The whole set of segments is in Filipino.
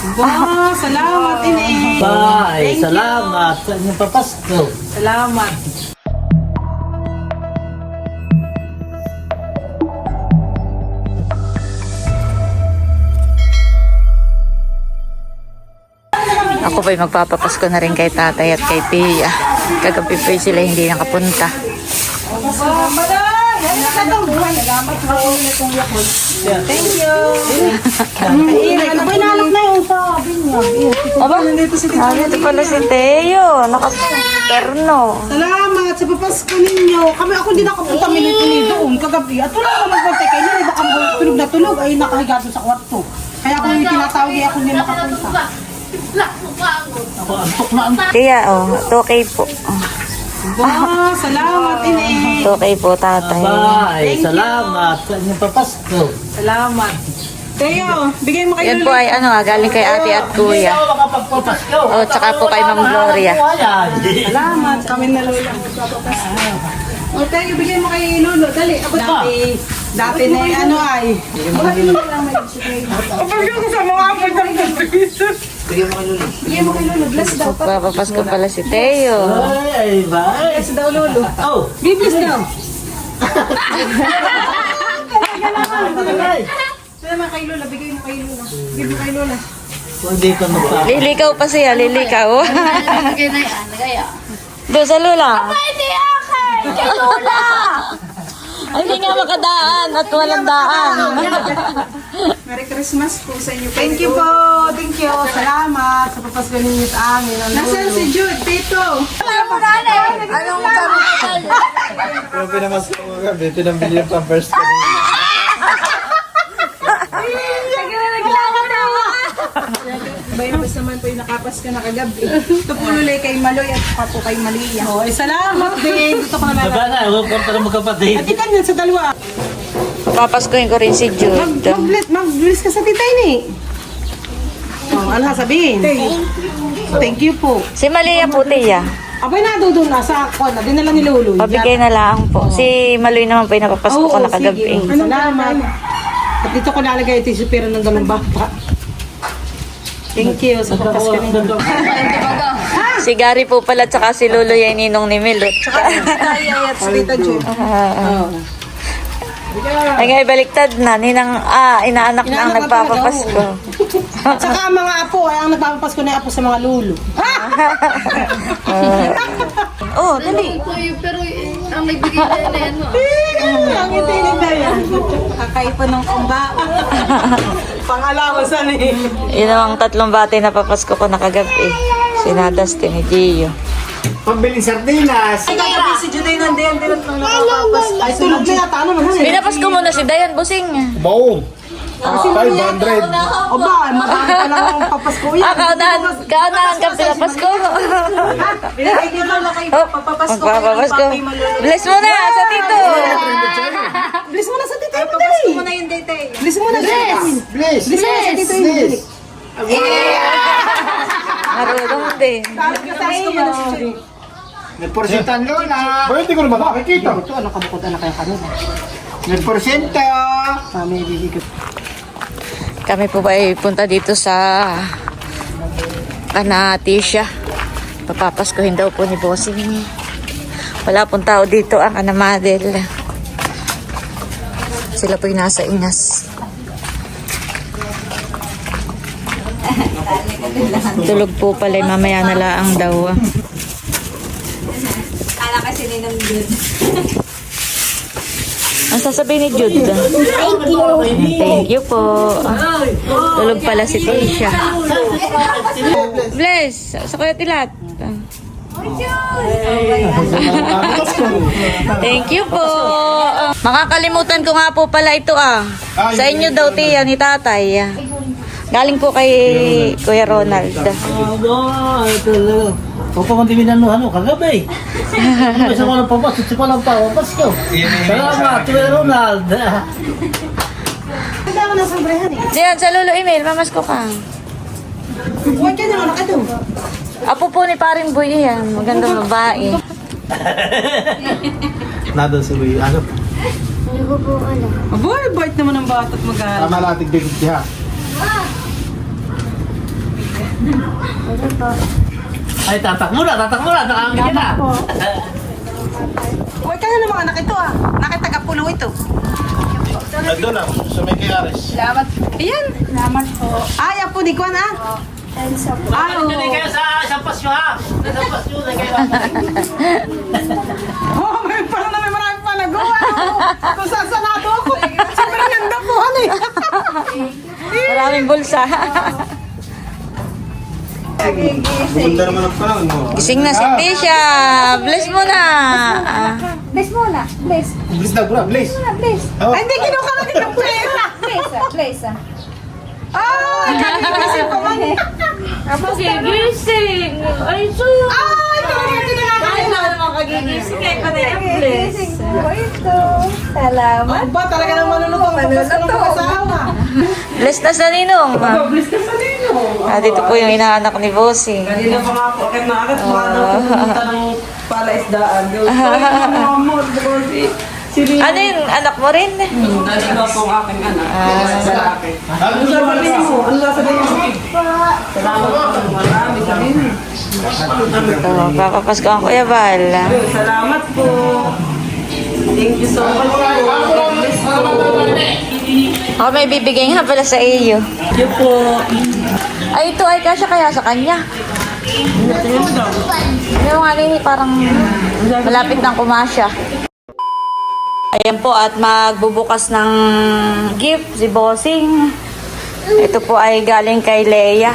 Wow, salamat, Ine. Bye! Thank you. Salamat sa inyong papasko. Salamat. Ako po'y magpapapasko na rin kay tatay at kay Pia. Kagabi po'y sila hindi nakapunta. Thank you. Pinalak na yung sabi niya. Aba, ito pala si Teo. Nakaterno. Salamat sa papasko ninyo. Ako hindi nakapunta minute doon kagabi. At wala naman magpantay kayo. Baka tulog na tulog ay nakahiga doon sa kwarto. Kaya ako yung tinatawag ako hindi makapunta. Ako antok na antok. Kaya, 2K po. Wow, salamat, Ine. 2K po, tatay. Bye! Thank you. Salamat sa inyong papasko. Salamat. Teo, bigay mo kayo Yan po ay galing kay ate at kuya. Ikaw makapagpapasko. Oh, tsaka po kay Ma'am Gloria. Salamat. Kami na lola. O, Teo, bigay mo kay Lolo. Dali, abot mo. Dati na yung ay. Pagkakita ko sa mga apod ng piso. Bigay mo kay Lolo. Bless daw. Papapasko pala si Teo. Ay, bye! Bless daw, Lolo. Oh! Bless daw. Ay! Salamat kay Lola. Bigay mo kay Lola. Bigay mo kay Lola. Hindi ka magpapakain. Lilikaw pa siya, lilikaw. Doon sa lula. Ay, hindi nga makadaan at walang daan. Merry Christmas po sa inyo. Thank you po. Thank you. Salamat sa papasko ninyo sa amin. Nasaan si Jude? Tito. Anong sabi? Yung pinamas ko mo gabi, pinambili yung pampers ko. Bayabas naman po yung nakapas ka na kagabi. Ito po lulay kay Maloy at pa po kay Malia. Oh, salamat din. Dito ko na Diba na? Huwag ka pala magkapatid. At ikan yan sa dalawa. Papaskuhin ko rin si Jude. Mag-bless ka sa titay ni. Oh, ano sasabihin? Thank you po. Si Malia po, Tia. Abay na doon na sa ako na. Dinala ni Lolo. Pabigay na lang po. Si Maloy naman po yung napapasko ko na kagabi. Salamat. At dito ko lalagay ito yung supera ng dalawang bata. Thank you sa papasko ninyo. Si Gary po pala tsaka si Lolo yung ninong ni Milot. At sa tita Jude. Ay nga, baliktad na. Inaanak na ang nagpapapasko. At saka ang mga apo, ay ang nagpapapasko na yung apo sa mga lulo. Oh, dali. Pero ang nagbigay na yan, no? Ang itinig na yan. Kakaipo ng kumbao. Pangalawasan eh. Yun ang 3 bate na papasko ko na kagabi. Sinadustin ni Gio. Pambiling sardinas! Ay, kagabi si Juday nandiyan din ang nakapapas. Ay, tulog na yata naman. Pinapasko muna si Dayan Busing. Boom! 500! O ba, madami pa lang akong papasko yan. Kaunahan kang pinapasko. Binigay niyo lang na kayo papapasko. Magpapapasko. Bless mo na sa tito. Bilis mo na sa tito. Papasko mo na yung date. Bilis mo na sa tito. Please! Bilis mo na sa tito. Please! Marunong din. Papasko mo na si Juday. May porsentan lola! Bakit hindi ko naman nakikita? Ito, ano kabukod na kaya kanina. May porsenta! May bibigay. Kami po ba ay punta dito sa Kanatisha. Papapaskuhin daw po ni Bossing. Wala pong tao dito ang Anamadel. Sila po yung nasa Inas. Tulog po pala, mamaya na laang daw. Kala kasi ninang good. Ang sasabihin ni Jude? Thank you po. Tulog pala si Tisha. Bless, sa Kuya Tilat. Thank you po. Makakalimutan ko nga po pala ito Sa inyo daw, Tia, ni Tatay. Galing po kay Kuya Ronald. Ay, talaga. Papamantimin ano, kagabi. Ano sa walang papas, sa walang papasko. Salamat, Kuya Ronald. Hindi ako nasambrehan eh. Diyan, sa Lolo Email, mamasko ka. Huwag ka naman nakado. Apo po ni Paring Boy yan. Magandang babae. Nada sa way, ano? Aboy, bait naman ang bata at mag-aaral. Tama natin bigit siya. Ay, tatakbo na. Nakakangin na. Huwag ka na ng mga anak ito ah. Nakitagapulo ito. Nandun lang, sa may Kiaris. Salamat. Ayan. Salamat po. Ay, apo di ko na. Elsa po. Ay, oo. Hindi kayo sa pasyo ha. Sa pasyo na kayo. Oh, may pala na may maraming panagawa. Kung saan sanado ako. Sobrang ganda po, ano eh. Maraming bulsa. Bugunda naman ang panahon mo. Gising na si Tisha. Bless mo na. Ah. Bless muna. Bless. Bliss na, bro, bliss. Bless. Oh. Ay, hindi kinuha na kitang pera. Bless. Bless. Ay, kanina ko man. Tapos gigising. Ay, so. Ay, talaga tinakakaya. naman kagigising. Kaya pa na yung bless. po ito. Salamat. Ang ba talaga nang manunutong papas ka ng mag-asawa. Bless na sa ninong. Pablis ka sa nino. Dito po yung inaanak ni Bossing. Kanina pa nga po, kahit maagat, baka daw pumunta ng palaisdaan. Ay, mamamot, kasi sili. Ano yun? Anak mo rin? Dahil iba po ang aking anak. Lalaki. Ano sasabihin mo? Ano sasabihin mo? Salamat po. Marami sabihin mo. Ito, papapasko ang Kuya Val. Salamat po. Thank you so much po. God bless po. Ako may bibigay nga pala sa iyo. Thank you po. Ay, ito ay kasya kaya sa kanya. Ano nga nini, parang malapit ng kumasya. Ayan po, at magbubukas ng gift si Bossing. Ito po ay galing kay Leia.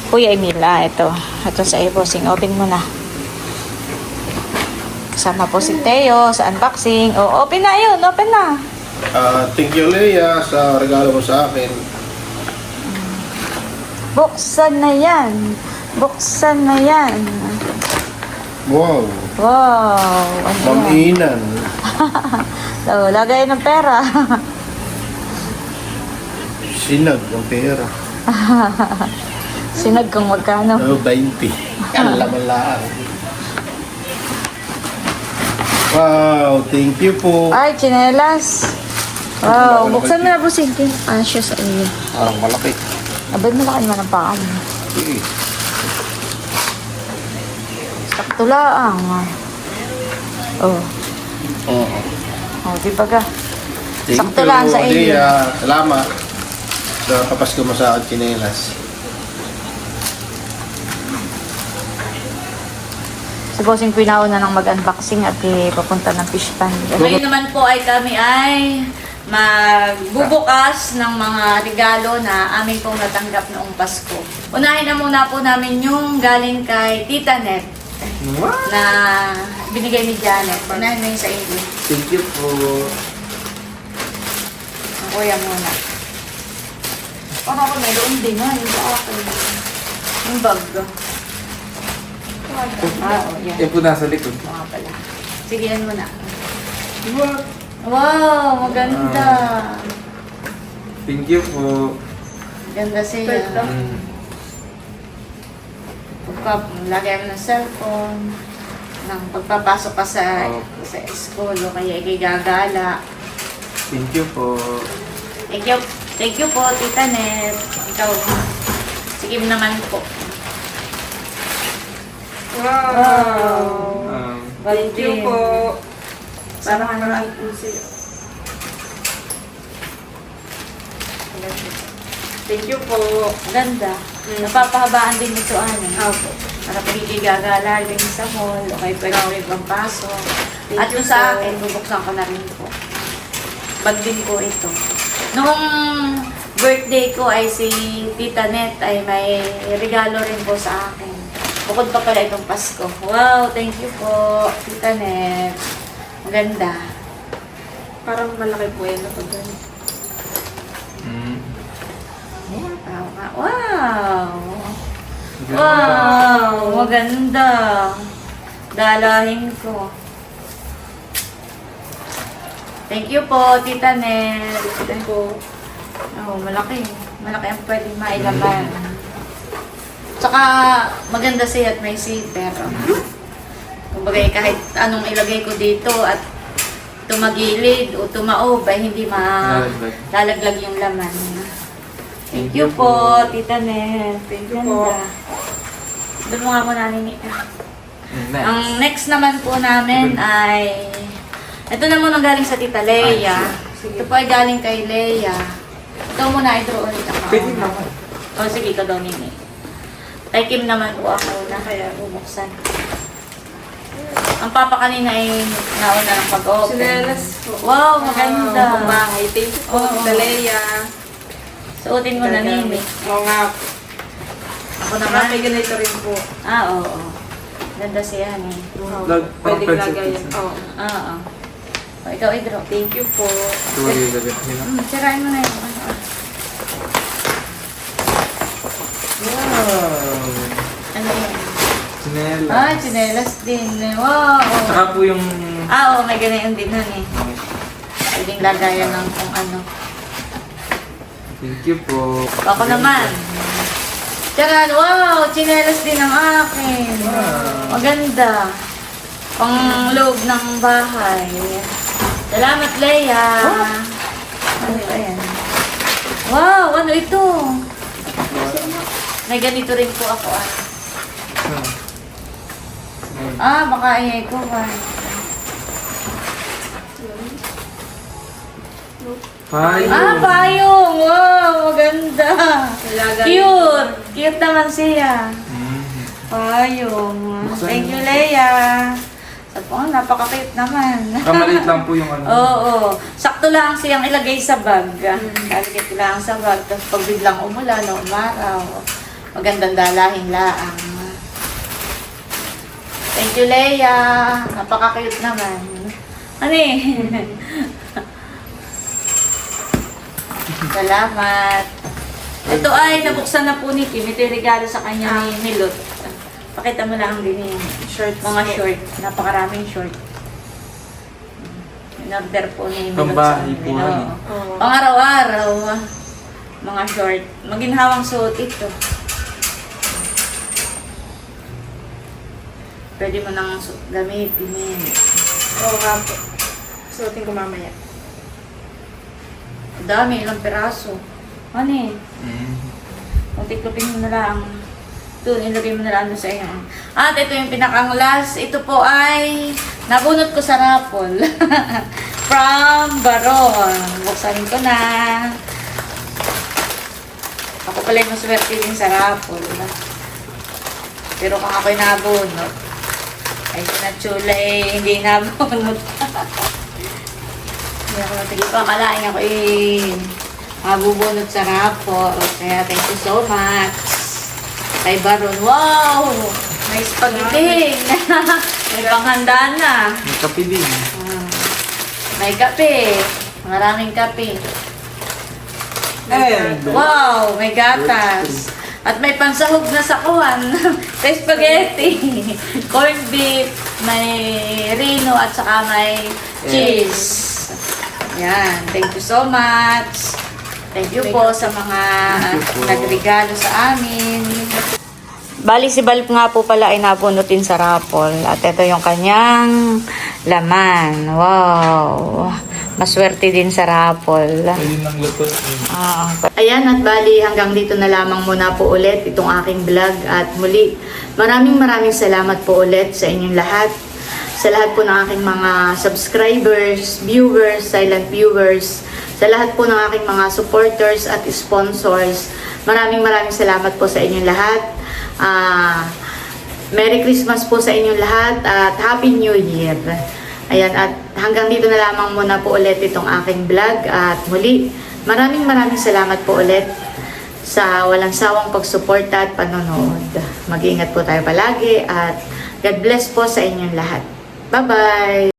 Kuya Emila, ito. Ito sa iyo, Bossing. Open mo na. Kasama po si Teo sa unboxing. O, open na yun. Open na. Thank you, Leia, sa regalo mo sa akin. Buksan na yan. Buksan na yan. Wow, Wow. Ano yan? maminan. So, lagay ng pera. Sinag ang pera. Sinag kung magkano. 20. Ang laman lang. Wow, thank you po. Ay, chinelas. Wow, buksan mo na po, sige. Ah, siya sa iyo. Parang malaki. Abay, malaki naman ang paa mo. Eh, Sakto lang. Oh. Oo. Oh, di ba ka? Thank Sakto you, lang sa iyo. Leia. Salamat sa kapasko mo sa akin chinelas. Si Bossing pinauna ng mag-unboxing at papunta ng fish pan. Ngayon naman po ay kami ay magbubukas ng mga regalo na amin pong natanggap noong Pasko. Unahin na muna po namin yung galing kay Tita Net na binigay ni Janet. Unahin na yun sa iyo. Thank you po. Ang kuya muna. Parang ako mayroon din ha, yung sa akin. Yung bag. Oo, yan. Yan po nasa likod. Mga pala. Sige, yan muna. Wow, maganda. Thank you po. Ganda siya. Lagay mo ng cellphone. Nang pagpapasok ka sa school o kaya ikay gagala. Thank you po. Thank you po, Tita Net. Ikaw. Sige naman po. Wow. Thank you po. Parang marami po siya. Thank you po. Ganda. Napapahabaan din ito, ano? Opo. Para pagigagala rin sa mall, o kaya pwede rin pang pasok. At yung sa akin, bubuksan ko na rin po. Bag din po ito. Noong birthday ko ay si Tita Net ay may regalo rin po sa akin. Bukod pa pala itong Pasko. Wow, thank you po, Tita Net. Ang ganda. Parang malaki po yan ako doon. Wow! Wow! Maganda. Dalahin ko. Thank you po, Tita Nel. Thank you. Oh, malaki. Malaki ang pwedeng mailaman. Tsaka, maganda siya at may zipper. Kumbaga, kahit anong ilagay ko dito at tumagilid o tumaob ay hindi malalaglag yung laman. Thank you po, Tita Nel. Thank you po. Doon mo nga muna, Nini. Ang next naman po namin ay... Ito na muna galing sa Tita Leia. Ito po ay galing kay Leia. Ito muna, i-draw ulit ako. Pwede naman. O, sige, ito daw, Nini. Kay Kim naman po ako na kaya bubuksan. Ang papa kanina ay nauna ng pag-open. Sinelas po. Wow, maganda. Bahay. Thank you po, Tita Leia. Suotin mo na, Nini. Oo nga. Ako naman. May ganito rin po. Oo. Ganda siya, eh. Pwede lagayan. Oo. Oo. O, ikaw i-draw. Thank you po. Sirain mo na yun. Wow. Ano yan? Sinela. Ah, chinelas din. Wow. Saka po yung... Oo, may ganyan din nun eh. Pwedeng lagayan ng kung ano. Thank you po. Ako naman. Tsaran, wow, chinelas din ang akin. Maganda. Pang loob ng bahay. Salamat, Leia. Ano ba yan? Wow, ano ito? May ganito rin po ako baka ay ko ba? Hi. Payong! Wow, maganda. Cute. Cute naman siya. Payong. Thank you, Leia. Sabi ko, napaka-cute naman. Kamalit lang po yung ano. Oo. Sakto lang siyang ilagay sa bag. Kaligit lang sa bag. Tapos pag biglang umulan o umaraw, magandang dalahin laang. Thank you, Leia. Napaka-cute naman. Ano eh? Salamat. Ito ay nabuksan na po ni Kim. Ito yung regalo sa kanya ni Milot. Pakita mo lang din yung mga short. Napakaraming short. In-order po ni Milot Pambahay sa po, amin. ano? Pang araw-araw. Mga short. Maginhawang suot ito. Pwede mo nang gamitin eh. Oo nga po. Suotin ko mamaya. Dami, ilang peraso. Ano eh? Tiklopin mo na lang. Ito, ilagay mo na lang sa iyo. At ito yung pinakang last. Ito po ay nabunot ko sa raffle. From Baron. Buksanin ko na. Ako pala yung maswerte din sa raffle. Pero kung ako'y nabunot, ay sinachula eh, hindi nabunot. Hindi ako natigil pa. Akalain ako mabubunot sa raffle. Kaya thank you so much. Kay Baron. Wow! May spaghetti. May panghanda na. May kape din. May kape. Maraming kape. And... Wow! May gatas. At may pansahog na sakuan. May spaghetti. Corned beef. May rino at saka may cheese. Yan. Thank you so much. Thank you po sa mga nagregalo sa amin. Bali, si Balp nga po pala ay nabunutin sa raffle. At ito yung kanyang laman. Wow! Maswerte din sa raffle. Pwede nang lupot. Ayan, at bali hanggang dito na lamang muna po ulit itong aking vlog. At muli, maraming salamat po ulit sa inyong lahat. Sa lahat po ng aking mga subscribers, viewers, silent viewers, sa lahat po ng aking mga supporters at sponsors. Maraming salamat po sa inyong lahat. Merry Christmas po sa inyong lahat at Happy New Year. Ayan, at hanggang dito na lamang muna po ulit itong aking vlog. At muli, maraming salamat po ulit sa walang sawang pagsuporta at panonood. Mag-iingat po tayo palagi at God bless po sa inyong lahat. Bye-bye!